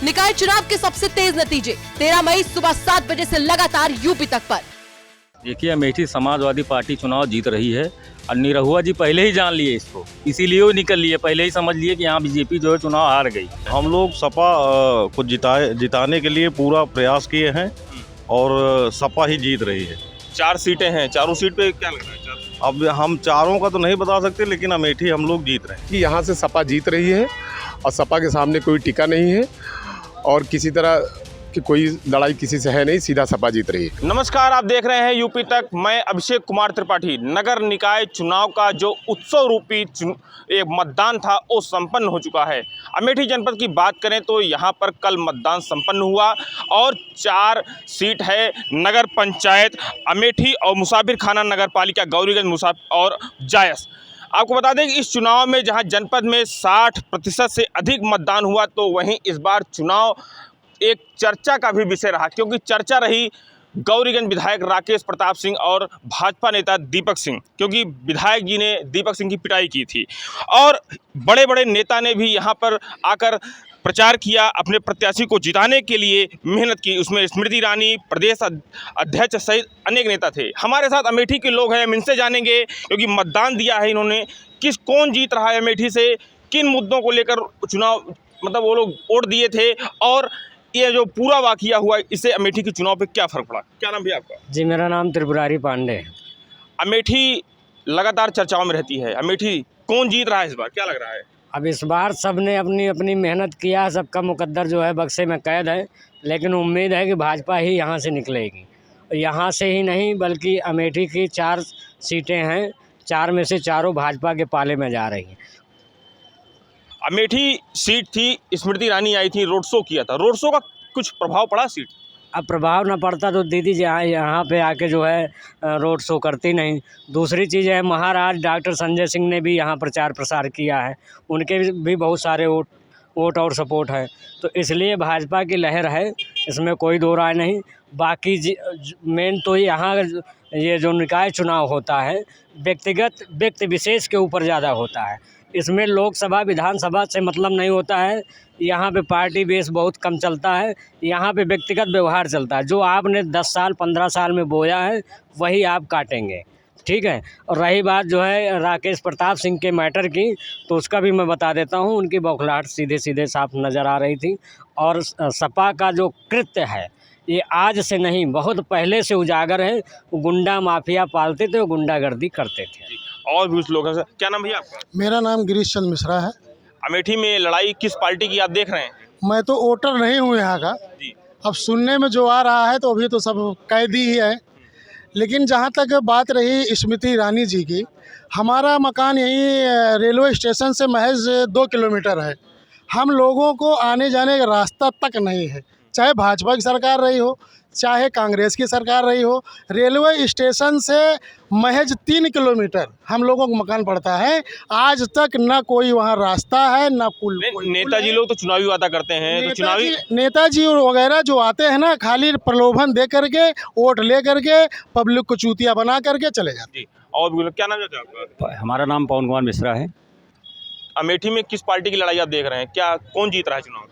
निकाय चुनाव के सबसे तेज नतीजे 13 मई सुबह 7 बजे से लगातार यूपी तक पर। देखिए, अमेठी समाजवादी पार्टी चुनाव जीत रही है और निरहुआ जी पहले ही जान लिए इसको, इसीलिए वो निकल लिए, पहले ही समझ लिए कि यहाँ बीजेपी जो है चुनाव हार गई। हम लोग सपा को जिताने के लिए पूरा प्रयास किए हैं और सपा ही जीत रही है। 4 सीटें हैं, चारों सीट पे क्या लग रहा है? अब हम चारों का तो नहीं बता सकते, लेकिन अमेठी हम लोग जीत रहे हैं कि यहाँ से सपा जीत रही है और सपा के सामने कोई टिका नहीं है और किसी तरह की कोई लड़ाई किसी से है नहीं, सीधा सपा जीत रही है। नमस्कार, आप देख रहे हैं यूपी तक। मैं अभिषेक कुमार त्रिपाठी। नगर निकाय चुनाव का जो उत्सव रूपी एक मतदान था वो संपन्न हो चुका है। अमेठी जनपद की बात करें तो यहाँ पर कल मतदान संपन्न हुआ और 4 सीट है नगर पंचायत अमेठी और मुसाफिर खाना नगर पालिका गौरीगंज मुसाफिर और जायस। आपको बता दें कि इस चुनाव में जहां जनपद में 60% से अधिक मतदान हुआ, तो वहीं इस बार चुनाव एक चर्चा का भी विषय रहा, क्योंकि चर्चा रही गौरीगंज विधायक राकेश प्रताप सिंह और भाजपा नेता दीपक सिंह, क्योंकि विधायक जी ने दीपक सिंह की पिटाई की थी और बड़े बड़े नेता ने भी यहां पर आकर प्रचार किया, अपने प्रत्याशी को जिताने के लिए मेहनत की। उसमें स्मृति ईरानी, प्रदेश अध्यक्ष सहित अनेक नेता थे। हमारे साथ अमेठी के लोग हैं, हम इनसे जानेंगे, क्योंकि मतदान दिया है इन्होंने, कौन जीत रहा है अमेठी से, किन मुद्दों को लेकर चुनाव मतलब वो लोग वोट दिए थे और ये जो पूरा वाकया हुआ इससे अमेठी के चुनाव पे क्या फर्क पड़ा। क्या नाम भैया आपका? जी, मेरा नाम त्रिपुरारी पांडे है। अमेठी लगातार चर्चाओं में रहती है, अमेठी कौन जीत रहा है इस बार, क्या लग रहा है? अब इस बार सब ने अपनी अपनी मेहनत किया, सबका मुकद्दर जो है बक्से में कैद है, लेकिन उम्मीद है कि भाजपा ही यहाँ से निकलेगी। यहाँ से ही नहीं बल्कि अमेठी की 4 सीटें हैं, 4 में से चारों भाजपा के पाले में जा रही हैं। अमेठी सीट थी, स्मृति ईरानी आई थी, रोड शो किया था, रोड शो का कुछ प्रभाव पड़ा सीट? अब प्रभाव न पड़ता तो दीदी जी यहाँ पे आके जो है रोड शो करती नहीं। दूसरी चीज़ है, महाराज डॉक्टर संजय सिंह ने भी यहाँ प्रचार प्रसार किया है, उनके भी बहुत सारे वोट और सपोर्ट है, तो इसलिए भाजपा की लहर है, इसमें कोई दो राय नहीं। बाकी मेन तो यहाँ ये जो निकाय चुनाव होता है व्यक्ति विशेष के ऊपर ज़्यादा होता है, इसमें लोकसभा विधानसभा से मतलब नहीं होता है। यहाँ पे पार्टी बेस बहुत कम चलता है, यहाँ पे व्यक्तिगत व्यवहार चलता है। जो आपने 10 साल 15 साल में बोया है वही आप काटेंगे, ठीक है। और रही बात जो है राकेश प्रताप सिंह के मैटर की, तो उसका भी मैं बता देता हूँ। उनकी बौखलाहट सीधे सीधे साफ नज़र आ रही थी और सपा का जो कृत्य है ये आज से नहीं बहुत पहले से उजागर है। गुंडा माफिया पालते थे, गुंडागर्दी करते थे। और भी उस लोग हैं। क्या नाम भैया आपका? मेरा नाम गिरीश चंद मिश्रा है। अमेठी में लड़ाई किस पार्टी की आप देख रहे हैं? मैं तो वोटर नहीं हूँ यहाँ का, अब सुनने में जो आ रहा है तो अभी तो सब कैदी ही है। लेकिन जहाँ तक बात रही स्मृति ईरानी जी की, हमारा मकान यहीं रेलवे स्टेशन से महज 2 किलोमीटर है। हम लोगों को आने जाने का रास्ता तक नहीं है, चाहे भाजपा की सरकार रही हो चाहे कांग्रेस की सरकार रही हो। रेलवे स्टेशन से महज 3 किलोमीटर हम लोगों को मकान पड़ता है। आज तक न कोई वहाँ रास्ता है न पुल। नेताजी लोग तो चुनावी वादा करते हैं, तो चुनावी नेताजी वगैरह जो आते हैं ना, खाली प्रलोभन दे करके वोट ले करके पब्लिक को चूतिया बना करके चले जाते। और भी क्या नाम है आपका? हमारा नाम पवन कुमार मिश्रा है। अमेठी में किस पार्टी की लड़ाई आप देख रहे हैं, क्या कौन जीत रहा है चुनाव?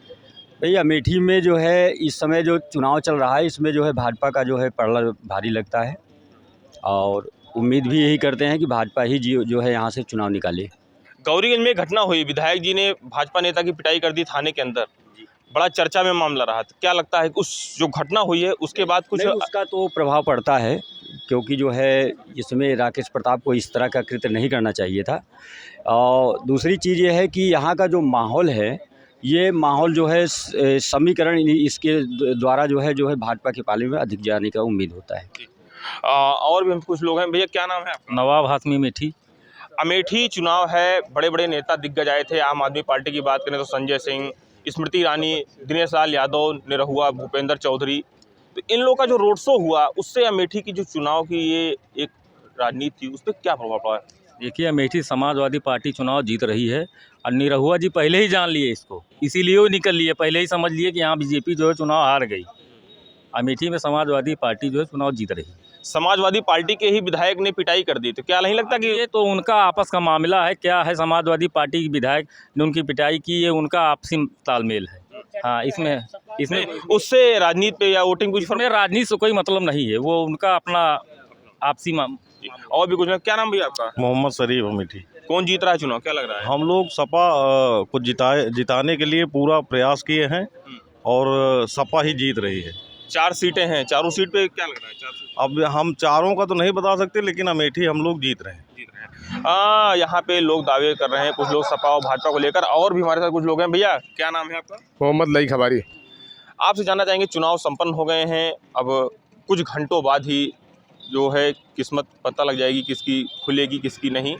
भैया, अमेठी में जो है इस समय जो चुनाव चल रहा है इसमें जो है भाजपा का जो है पलड़ा भारी लगता है और उम्मीद भी यही करते हैं कि भाजपा ही जो है यहाँ से चुनाव निकाले। गौरीगंज में घटना हुई, विधायक जी ने भाजपा नेता की पिटाई कर दी थाने के अंदर, बड़ा चर्चा में मामला रहा। तो क्या लगता है उस जो घटना हुई है उसके बाद कुछ उसका तो प्रभाव पड़ता है, क्योंकि जो है इसमें राकेश प्रताप को इस तरह का कृत्य नहीं करना चाहिए था। और दूसरी चीज़ ये है कि यहाँ का जो माहौल है, ये माहौल जो है समीकरण इसके द्वारा जो है भाजपा के पाले में अधिक जाने का उम्मीद होता है। और भी कुछ लोग हैं। भैया क्या नाम है आपका? नवाब हाशमी अमेठी। अमेठी चुनाव है, बड़े बड़े नेता दिग्गज आए थे। आम आदमी पार्टी की बात करें तो संजय सिंह, स्मृति ईरानी, दिनेश लाल यादव, निरहुआ, भूपेंद्र चौधरी, तो इन लोगों का जो रोड शो हुआ उससे अमेठी की जो चुनाव की ये एक राजनीति थी उस पर क्या प्रभाव पड़ा? देखिए, अमेठी समाजवादी पार्टी चुनाव जीत रही है और निरहुआ जी पहले ही जान लिए इसको, इसीलिए वो निकल लिए, पहले ही समझ लिए कि यहाँ बीजेपी जो है चुनाव हार गई। अमेठी में समाजवादी पार्टी जो है चुनाव जीत रही है। समाजवादी पार्टी के ही विधायक ने पिटाई कर दी, तो क्या नहीं लगता कि ये तो उनका आपस का मामला है? क्या है, समाजवादी पार्टी के विधायक ने उनकी पिटाई की, ये उनका आपसी तालमेल है। हाँ, इसमें इसमें उससे राजनीति पे या वोटिंग कुछ इसमें राजनीति से कोई मतलब नहीं है, वो उनका अपना आपसी और भी कुछ नहीं। क्या नाम भैया आपका? मोहम्मद शरीफ अमेठी। कौन जीत रहा है चुनाव, क्या लग रहा है? हम लोग सपा को जिताने के लिए पूरा प्रयास किए हैं और सपा ही जीत रही है। 4 सीटें हैं, चारों सीट पे क्या लग रहा है? 4 सीट अब हम चारों का तो नहीं बता सकते, लेकिन अमेठी हम लोग जीत रहे हैं। जीत रहे हैं। यहाँ पे लोग दावे कर रहे हैं, कुछ लोग सपा और भाजपा को लेकर, और भी हमारे साथ कुछ लोग हैं। भैया क्या नाम है आपका? मोहम्मद लई खबारी। आपसे जानना चाहेंगे, चुनाव संपन्न हो गए हैं, अब कुछ घंटों बाद ही जो है किस्मत पता लग जाएगी, किसकी खुलेगी किसकी नहीं।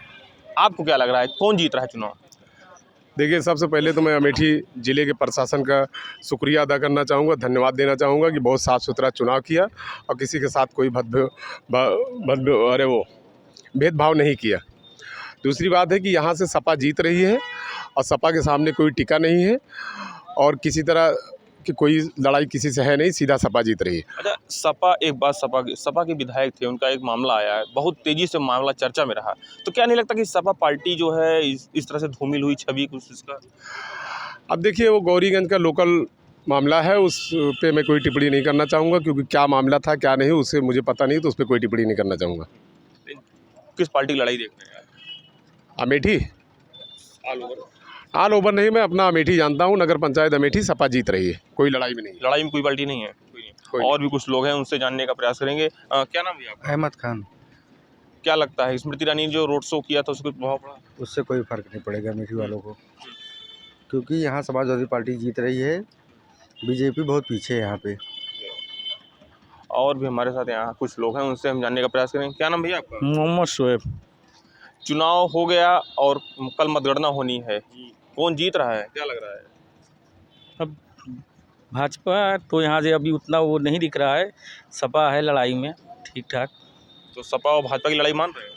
आपको क्या लग रहा है, कौन जीत रहा है चुनाव? देखिए, सबसे पहले तो मैं अमेठी ज़िले के प्रशासन का शुक्रिया अदा करना चाहूँगा, धन्यवाद देना चाहूँगा कि बहुत साफ़ सुथरा चुनाव किया और किसी के साथ कोई भेदभाव नहीं किया। दूसरी बात है कि यहाँ से सपा जीत रही है और सपा के सामने कोई टिका नहीं है और किसी तरह की कोई लड़ाई किसी से है नहीं, सीधा सपा जीत रही है। अच्छा, सपा, एक बात, सपा के विधायक थे, उनका एक मामला आया है, बहुत तेजी से मामला चर्चा में रहा, तो क्या नहीं लगता कि सपा पार्टी जो है इस तरह से धूमिल हुई छवि कुछ इसका? अब देखिए, वो गौरीगंज का लोकल मामला है, उस पे मैं कोई टिप्पणी नहीं करना चाहूँगा, क्योंकि क्या मामला था क्या नहीं उससे मुझे पता नहीं, तो उस पर कोई टिप्पणी नहीं करना चाहूँगा। किस पार्टी की लड़ाई देख रहे हैं? अमेठी ऑल ओवर नहीं, मैं अपना अमेठी जानता हूँ, नगर पंचायत अमेठी सपा जीत रही है, कोई लड़ाई में नहीं। लड़ाई में कोई पार्टी नहीं है? कोई और भी कुछ लोग हैं, उनसे जानने का प्रयास करेंगे। क्या नाम है आपका? अहमद खान। क्या लगता है, स्मृति ईरानी ने जो रोड शो किया था उसको प्रभाव पड़ा? उससे कोई फर्क नहीं पड़ेगा अमेठी वालों को, क्योंकि यहाँ समाजवादी पार्टी जीत रही है, बीजेपी बहुत पीछे है यहाँ पे। और भी हमारे साथ यहाँ कुछ लोग हैं, उनसे हम जानने का प्रयास करेंगे। क्या नाम भैया आपका? मोहम्मद शोएब। चुनाव हो गया और कल मतगणना होनी है, कौन जीत रहा है, क्या लग रहा है? अब भाजपा तो यहाँ से अभी उतना वो नहीं दिख रहा है, सपा है लड़ाई में ठीक ठाक। तो सपा और भाजपा की लड़ाई मान रहे हैं?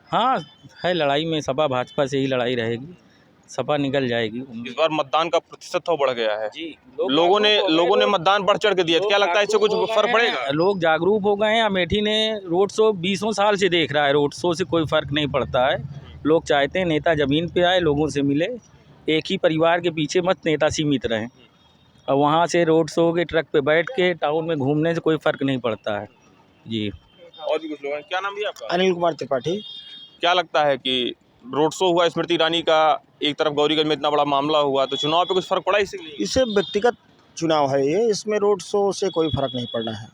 हाँ, है लड़ाई में, सपा भाजपा से ही लड़ाई रहेगी, सपा निकल जाएगी। इस बार मतदान का प्रतिशत तो बढ़ गया है जी, लोगों ने मतदान बढ़ चढ़ के दिया, तो क्या लगता है इससे कुछ फर्क पड़ेगा? लोग जागरूक हो गए हैं। अमेठी ने रोड शो 20 साल से देख रहा है, रोड शो से कोई फ़र्क नहीं पड़ता है। लोग चाहते हैं नेता ज़मीन पे आए, लोगों से मिले, एक ही परिवार के पीछे मत नेता सीमित रहें, और वहाँ से रोड शो के ट्रक पे बैठ के टाउन में घूमने से कोई फ़र्क नहीं पड़ता है जी। और भी कुछ लोग हैं। क्या नाम है आपका? अनिल कुमार त्रिपाठी। क्या लगता है कि रोड शो हुआ स्मृति ईरानी का, एक तरफ गौरीगंज में इतना बड़ा मामला हुआ, तो चुनाव पे कुछ फर्क पड़ा इससे? इसे व्यक्तिगत चुनाव है ये, इसमें रोड शो से कोई फर्क नहीं पड़ना है।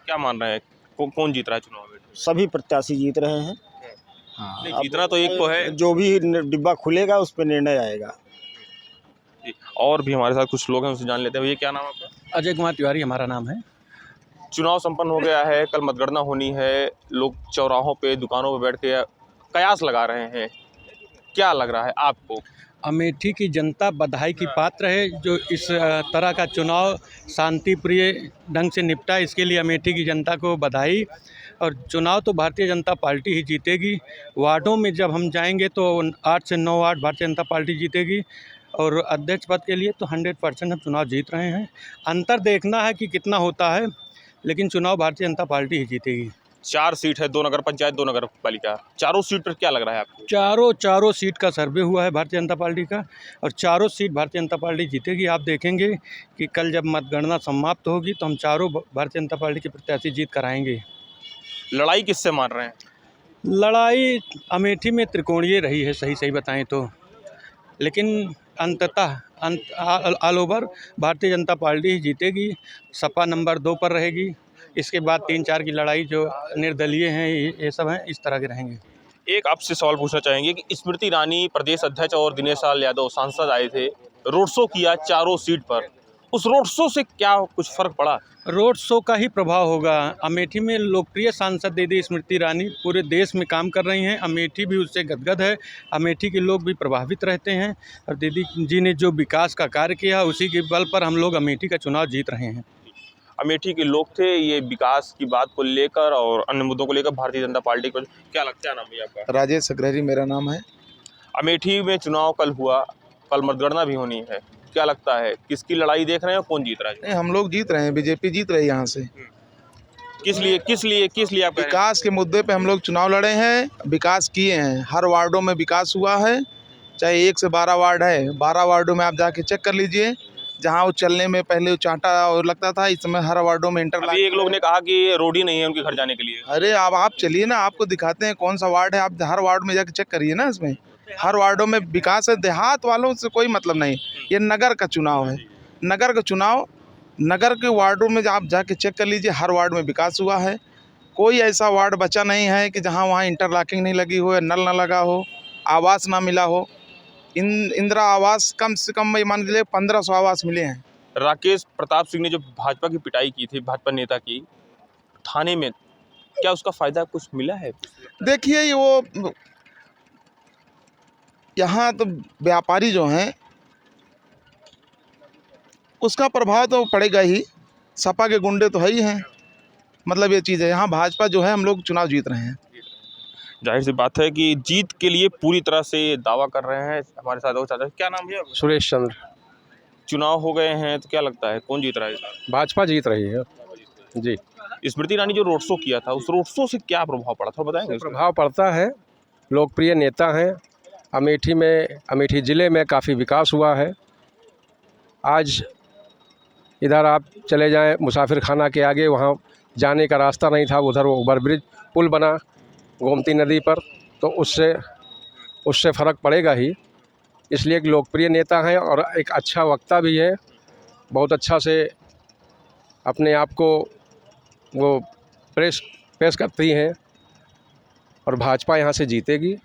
क्या मान रहे हैं, कौन जीत रहा है चुनाव में? सभी प्रत्याशी जीत रहे हैं। हाँ, नहीं, जीतना तो एक को है, जो भी डिब्बा खुलेगा उस पर निर्णय आएगा। और भी हमारे साथ कुछ लोग हैं, उनसे जान लेते हैं। ये क्या नाम है आपका? अजय कुमार तिवारी हमारा नाम है। चुनाव संपन्न हो गया है, कल मतगणना होनी है, लोग चौराहों पे दुकानों पे बैठ के कयास लगा रहे हैं, क्या लग रहा है आपको? अमेठी की जनता बधाई की पात्र है, जो इस तरह का चुनाव शांतिप्रिय ढंग से निपटा, इसके लिए अमेठी की जनता को बधाई। और चुनाव तो भारतीय जनता पार्टी ही जीतेगी। वार्डों में जब हम जाएंगे तो 8 से 9 वार्ड भारतीय जनता पार्टी जीतेगी, और अध्यक्ष पद के लिए तो 100% हम चुनाव जीत रहे हैं। अंतर देखना है कि कितना होता है, लेकिन चुनाव भारतीय जनता पार्टी ही जीतेगी। 4 सीट है, 2 नगर पंचायत, 2 नगर पालिका, चारों सीट पर क्या लग रहा है आपको? चारों सीट का सर्वे हुआ है भारतीय जनता पार्टी का, और चारों सीट भारतीय जनता पार्टी जीतेगी। आप देखेंगे कि कल जब मतगणना समाप्त होगी तो हम चारों भारतीय जनता पार्टी के प्रत्याशी जीत कर आएंगे। लड़ाई किससे मान रहे हैं? लड़ाई अमेठी में त्रिकोणीय रही है, सही बताएं तो, लेकिन अंततः all over Bharatiya Janata party ही जीतेगी। सपा नंबर 2 पर रहेगी, इसके बाद 3-4 की लड़ाई जो निर्दलीय हैं ये सब हैं, इस तरह के रहेंगे। एक आपसे सवाल पूछना चाहेंगे कि स्मृति ईरानी प्रदेश अध्यक्ष और दिनेश लाल यादव सांसद आए थे, रोड शो किया चारों सीट पर, उस रोड शो से क्या कुछ फर्क पड़ा? रोड शो का ही प्रभाव होगा। अमेठी में लोकप्रिय सांसद दीदी स्मृति ईरानी पूरे देश में काम कर रही हैं, अमेठी भी उससे गदगद है, अमेठी के लोग भी प्रभावित रहते हैं, और दीदी जी ने जो विकास का कार्य किया उसी के बल पर हम लोग अमेठी का चुनाव जीत रहे हैं। अमेठी के लोग थे, ये विकास की बात को लेकर और अन्य मुद्दों को लेकर भारतीय जनता पार्टी को क्या लगता है? नाम है आपका? राजेश अग्रहरी मेरा नाम है। अमेठी में चुनाव कल हुआ, कल मतगणना भी होनी है, क्या लगता है किसकी लड़ाई देख रहे हैं, कौन जीत रहा है? नहीं, हम लोग जीत रहे हैं, बीजेपी जीत रही है यहाँ से। किस लिए आप? विकास के मुद्दे पे हम लोग चुनाव लड़े हैं, विकास किए हैं, हर वार्डों में विकास हुआ है, चाहे 1 से 12 वार्ड है, 12 वार्डों में आप जाके चेक कर लीजिए, जहाँ वो चलने में पहले चांटा और लगता था, इस समय हर वार्डों में इंटरलॉक। अभी एक लोग ने कहा कि ये रोड ही नहीं है उनके घर जाने के लिए। अरे अब आप चलिए ना, आपको दिखाते हैं कौन सा वार्ड है, आप हर वार्ड में जाके चेक करिए ना। इसमें हर वार्डों में विकास है, देहात वालों से कोई मतलब नहीं। ये नगर का चुनाव है, नगर का चुनाव, नगर के वार्डों में आप जाके चेक कर लीजिए, हर वार्ड में विकास हुआ है। कोई ऐसा वार्ड बचा नहीं है कि जहाँ वहाँ इंटरलॉकिंग नहीं लगी हो, नल ना लगा हो, आवास ना मिला हो। इंदिरा आवास कम से कम मान लीजिए 1500 आवास मिले हैं। राकेश प्रताप सिंह ने जो भाजपा की पिटाई की थी, भाजपा नेता की, थाने में, क्या उसका फायदा कुछ मिला है? देखिए ये वो यहाँ तो व्यापारी जो हैं उसका प्रभाव तो पड़ेगा ही, सपा के गुंडे तो है ही हैं। मतलब ये चीज़ है, यहाँ भाजपा जो है, हम लोग चुनाव जीत रहे हैं। जाहिर सी बात है कि जीत के लिए पूरी तरह से दावा कर रहे हैं। हमारे साथ और चाचा, क्या नाम है? सुरेश चंद्र। चुनाव हो गए हैं तो क्या लगता है कौन जीत रहा है? भाजपा जीत रही है जी। स्मृति ईरानी जो रोड शो किया था, उस रोड शो से क्या प्रभाव पड़ा था बताएंगे? प्रभाव पड़ता है, लोकप्रिय नेता हैं। अमेठी ज़िले में काफ़ी विकास हुआ है। आज इधर आप चले जाएं मुसाफिर खाना के आगे, वहाँ जाने का रास्ता नहीं था, उधर वो ओवरब्रिज पुल बना गोमती नदी पर, तो उससे फ़र्क पड़ेगा ही। इसलिए एक लोकप्रिय नेता हैं और एक अच्छा वक्ता भी है, बहुत अच्छा से अपने आप को वो पेश करती हैं और भाजपा यहाँ से जीतेगी।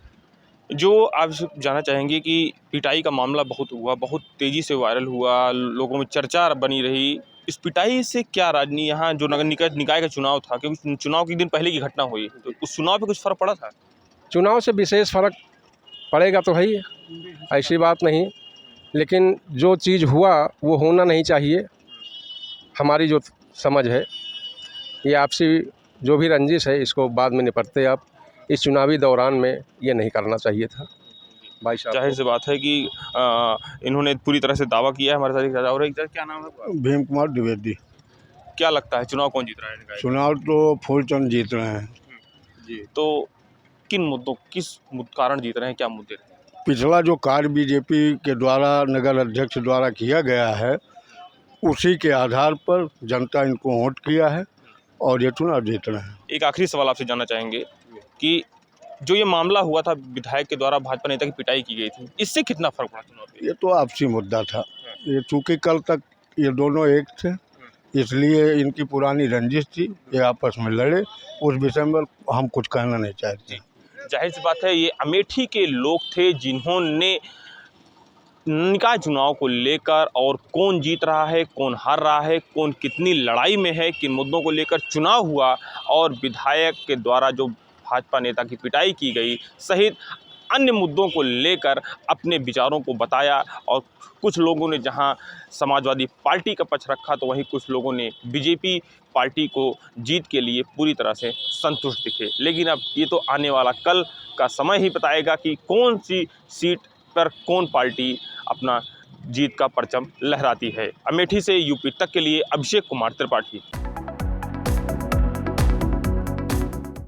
जो आप जानना चाहेंगे कि पिटाई का मामला बहुत हुआ, बहुत तेज़ी से वायरल हुआ, लोगों में चर्चा बनी रही, इस पिटाई से क्या राजनीति, यहाँ जो नगर निकाय का चुनाव था, क्योंकि चुनाव के दिन पहले की घटना हुई, तो उस चुनाव पे कुछ फ़र्क पड़ा था? चुनाव से विशेष फ़र्क पड़ेगा तो है ही, ऐसी बात नहीं, लेकिन जो चीज़ हुआ वो होना नहीं चाहिए। हमारी जो समझ है, ये आपसी जो भी रंजिश है, इसको बाद में निपटते। आप इस चुनावी दौरान में ये नहीं करना चाहिए था भाई साहब। जाहिर सी बात है कि इन्होंने पूरी तरह से दावा किया है। हमारे साथ और एक क्या नाम है? भीम कुमार द्विवेदी। क्या लगता है चुनाव कौन जीत रहा है? चुनाव तो फूलचंद जीत रहे हैं जी। तो किन मुद्दों, किस कारण जीत रहे हैं, क्या मुद्दे? पिछला जो कार्य बीजेपी के द्वारा नगर अध्यक्ष द्वारा किया गया है, उसी के आधार पर जनता इनको वोट किया है और ये चुनाव जीत रहे हैं। एक आखिरी सवाल आपसे जानना चाहेंगे कि जो ये मामला हुआ था, विधायक के द्वारा भाजपा नेता की पिटाई की गई थी, इससे कितना फर्क पड़ा चुनाव पे? ये तो आपसी मुद्दा था। ये चूँकि कल तक ये दोनों एक थे, इसलिए इनकी पुरानी रंजिश थी, ये आपस में लड़े, उस विषय में हम कुछ कहना नहीं चाहते। जाहिर सी बात है, ये अमेठी के लोग थे जिन्होंने निकाय चुनाव को लेकर और कौन जीत रहा है, कौन हार रहा है, कौन कितनी लड़ाई में है, किन मुद्दों को लेकर चुनाव हुआ और विधायक के द्वारा जो भाजपा नेता की पिटाई की गई सहित अन्य मुद्दों को लेकर अपने विचारों को बताया। और कुछ लोगों ने जहां समाजवादी पार्टी का पक्ष रखा, तो वहीं कुछ लोगों ने बीजेपी पार्टी को जीत के लिए पूरी तरह से संतुष्ट दिखे। लेकिन अब ये तो आने वाला कल का समय ही बताएगा कि कौन सी सीट पर कौन पार्टी अपना जीत का परचम लहराती है। अमेठी से यूपी तक के लिए अभिषेक कुमार त्रिपाठी।